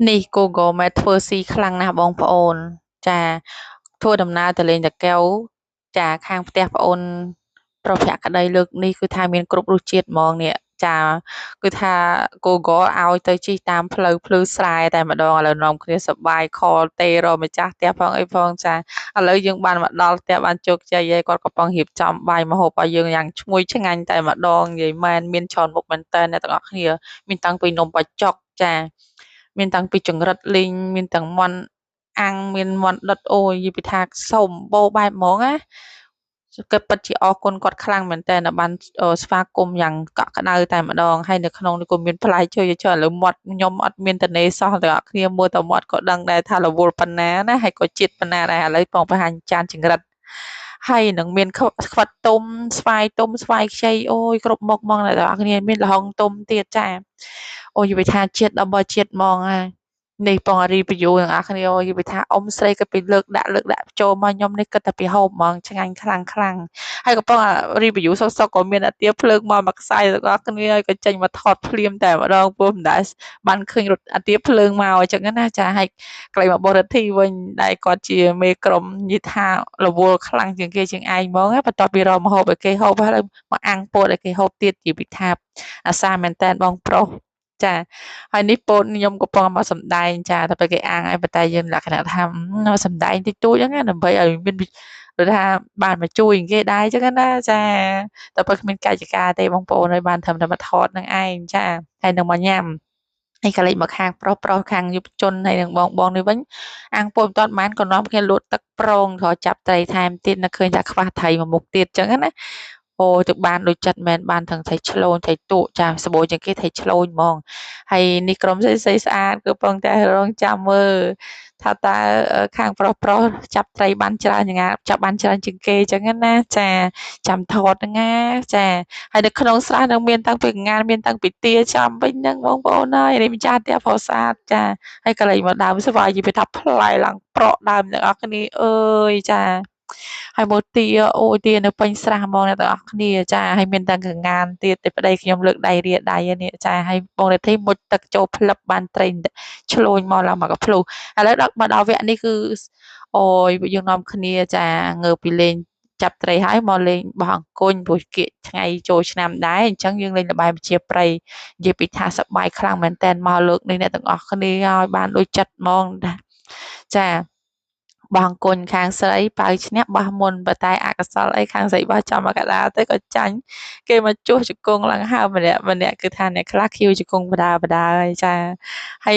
នេះគូគមែធ្វើស៊ីខ្លាំងណាស់បងប្អូនចាធ្វើដំណើរទៅលេងតាកែវចាខាងផ្ទះប្អូនប្រុសភក្តីលើកនេះគឺថាមានគ្រប់រសជាតិហ្មងនេះចាគឺថាគូកឲ្យទៅជិះតាមផ្លូវភ្លឺស្រែតែម្ដងឥឡូវនាំគ្នាសប្បាយខលទេរកម្ចាស់ផ្ទះផងអីផងចាឥឡូវយើងបានមកដល់ផ្ទះបានជោគជ័យហើយគាត់កំពុងរៀបចំបាយម្ហូបឲ្យយើងយ៉ាងឈ្ងុយឆ្ងាញ់តែម្ដងនិយាយមែនមានច្រើនមុខមែនតើអ្នកទាំងអស់គ្នាមានតាំងពីនំបញ្ចុកចាមានតាំងពីចង្រិតលីងមានទាំងមាន់អាំងមានមាន់ដុតអូយនិយាយពីថាសម្បូរបែបហ្មងណាគិតពិតជាអរគុណគាត់ខ្លាំងមែនតើបានស្វាគមន៍យ៉ាងកក់ក្ដៅតែម្ដងហើយនៅក្នុងនេះក៏មានផ្លែឈើជាច្រើនឥឡូវមាត់ខ្ញុំអត់មានតនេសោះទាំងអស់គ្នាមើលតែមាត់ក៏ដឹងដែរថារវល់ប៉ុណ្ណាណាហើយក៏ជាតិប៉ុណ្ណាដែរឥឡូវបងបង្ហាញចានចង្រិតហើយនឹងមានខ្វិតទុំស្វាយទុំស្វាយខ្ចីអូយគ្រប់មុខហ្មងអ្នកទាំងអស់គ្នាមានល្ហុងទុំទៀតចាអូយនិយាយថាជាតិដល់ជាតិហ្មងណានេះបង review ទាំងអស់គ្នានិយាយថាអ៊ំស្រីក៏ពីលើកដាក់ចូលមកខ្ញុំនេះគិតតែពីហូបហ្មងឆ្ងាញ់ខ្លាំងហើយក៏បង review សុកក៏មានអាទាភ្លើងមកខ្សែទាំងអស់គ្នាហើយក៏ចេញមកថតភ្លាមតែម្ដងព្រោះមិនដែលបានឃើញរថអាទាភ្លើងមកអញ្ចឹងណាចាហើយកន្លែងមកបរិទ្ធីវិញដែលគាត់ជាមេក្រុមនិយាយថារវល់ខ្លាំងជាងគេជាងឯងហ្មងបន្ទាប់ពីរកម្ហូបឲ្យគេហូបហើយមកអាំងពោតឲ្យគេហូបទៀតជាពិថាអាសាមែនតែនបងប្រុសចាហើយនេះពោតខ្ញុំកំពុងមកសម្ដែងចាតែពេលគេអាំងហើយប៉ុន្តែយើងលក្ខណៈថាសម្ដែងតិចតួចហ្នឹងណាដើម្បីឲ្យមានដូចថាបានមកជួយគេដែរអញ្ចឹងណាចាតែពេលគ្មានកាយវិការទេបងប្អូនហើយបានត្រឹមតែមកថតនឹងឯងចាហើយនឹងមកញ៉ាំហើយក៏លេចមកខាងប្រុសខាងយុវជនហើយនឹងបងនេះវិញអាំងពោតមិនទាន់បានក៏នាំគ្នាលក់ទឹកប្រងរកចាប់ត្រីថែមទៀតនឹកឃើញថាខ្វះត្រីមួយមុខទៀតអញ្ចឹងណាអូទៅបានដូចចិត្តមែនបានទាំងត្រីឆ្លូញត្រីទក់ចាសបូរជាងគេត្រីឆ្លូញហ្មងហើយនេះក្រុមស្រីស្អាតគឺកំពុងតែរងចាំមើលថាតើខាងប្រុសចាប់ត្រីបានច្រើនយ៉ាងណាចាប់បានច្រើនជាងគេអញ្ចឹងណាចាចាំថតហ្នឹងណាចាហើយនៅក្នុងស្រះនឹងមានតាំងពីងានមានតាំងពីទាចាំវិញហ្នឹងបងប្អូនអើយនេះម្ចាស់ផ្ទះប្រាសាទចាហើយកន្លែងមកដើមស្វាយនិយាយថាផ្លែឡើងប្រក់ដើមទាំងអស់គ្នាអើយចាហើយមើលទាអូយទានៅពេញស្រះហ្មងអ្នកទាំងអស់គ្នាចាហើយមានទាំងកងានទៀតតែប្តីខ្ញុំលើកដៃរាដៃនេះចាហើយបងរាធីមុជទឹកចូលផ្លឹបបានត្រីឆ្លូញមកឡើងមកកាភ្លុះឥឡូវដល់មកដល់វគ្គនេះគឺអូយយើងនាំគ្នាចាងើបពីលេងចាប់ត្រីហើយមកលេងបោះអង្គញ់ព្រោះគៀកថ្ងៃចូលឆ្នាំដែរអញ្ចឹងយើងលេងល្បែងប្រជាប្រិយនិយាយពីថាសប្បាយខ្លាំងមែនតើមកលើកនេះអ្នកទាំងអស់គ្នាឲ្យបានដូចចិត្តហ្មងចាបោះអង្គញ់ខាងស្រីប៉ៅឈ្នះបោះមុនប៉ុន្តែអកុសលអីខាងស្រីបោះចំមកកដាលទៅក៏ចាញ់គេមកជួសជង្គង់ឡើងហើមម្នាក់គឺថាអ្នកខ្លះខៀវជង្គង់បដាហើយចាហើយ